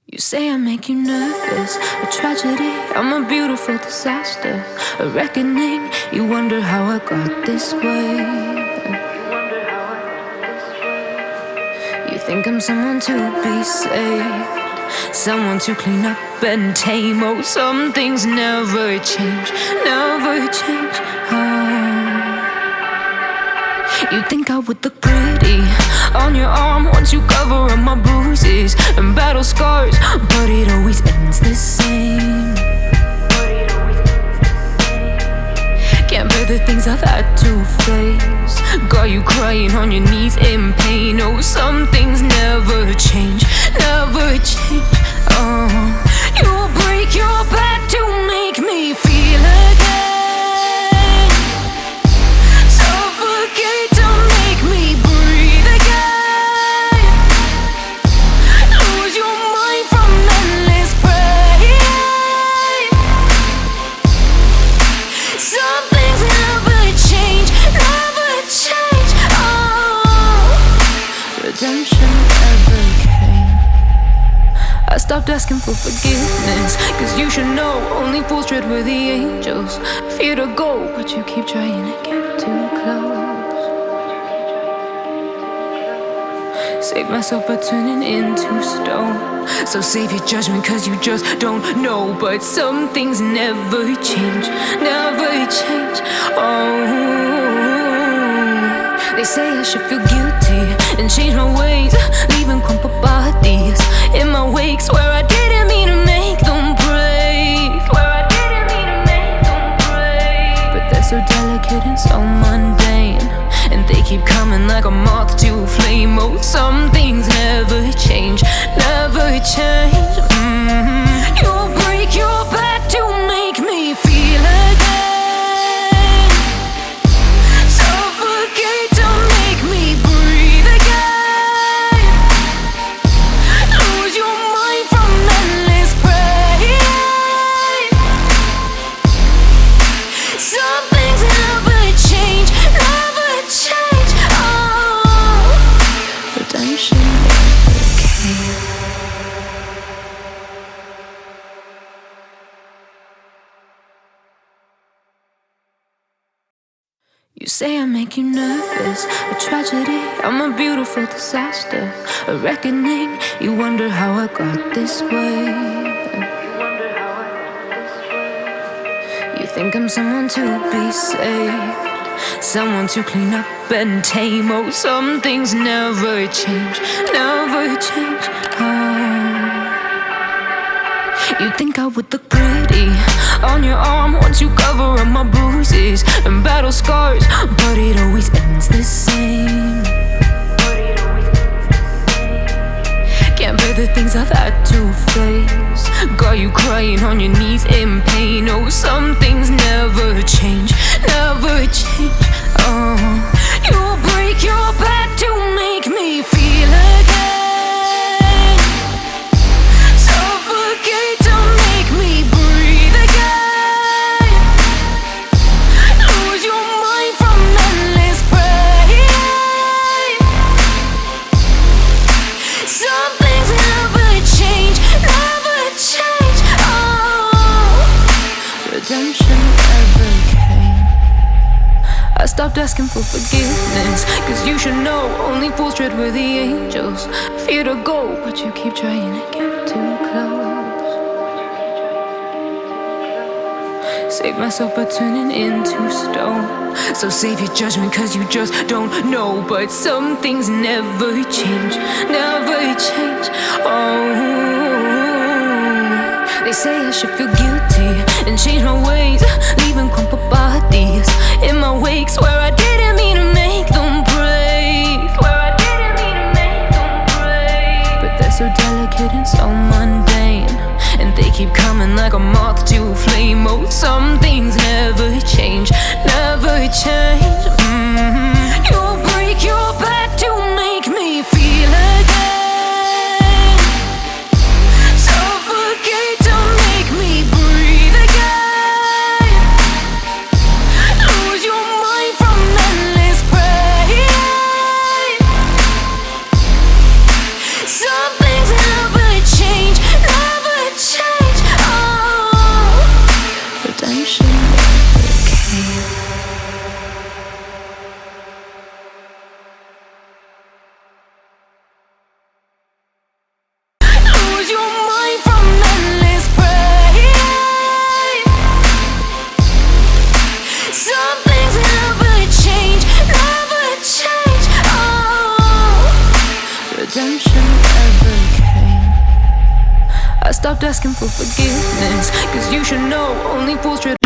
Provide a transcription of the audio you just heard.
You say I make you nervous, a tragedy, I'm a beautiful disaster, a reckoning. You wonder how I got this way. You think I'm someone to be saved, someone to clean up and tame. Oh, some things never change, never change. You think I would look pretty on your arm once you cover up my bruises and battle scars, but it always ends the same. Can't bear the things I've had to face, got you crying on your knees in pain. Oh, some things never change, never change. You'll break your back to make me feel again. I stopped asking for forgiveness, cause you should know only fools tread where the angels fear to go, but you keep trying to get too close. Save myself by turning into stone, so save your judgment cause you just don't know. But some things never change, never change. They say I should feel guilty and change my ways, leaving crumpled bodies in my wake. Swear I didn't mean to make them break, but they're so delicate and so mundane, and they keep coming like a moth to a flame. Oh, some things never change, never change. You'll break your back to make me feel again. You say I make you nervous, a tragedy, I'm a beautiful disaster, a reckoning. You wonder how I got this way. You think I'm someone to be saved, someone to clean up and tame. Oh, some things never change, never change. You think I would look pretty on your arm once you cover up my bruises and battle scars, but it always ends the same. Can't bear the things I've had to face, got you crying on your knees in pain. Oh, some things never change, never change. You'll break your back to make me feel again. I stopped asking for forgiveness, cause you should know only fools tread where the angels fear to go, but you keep trying to get too close. Save myself by turning into stone, so save your judgment cause you just don't know. But some things never change, never change. They say I should feel guilty and change my ways, leaving crumpled bodies in my wake. Swear I didn't mean to make them break, but they're so delicate and so mundane, and they keep coming like a moth to a flame. Oh, some things never change, never change. You'll break your back to make me feel again. Some things never change. redemption ever came. I stopped asking for forgiveness, 'cause you should know only fools try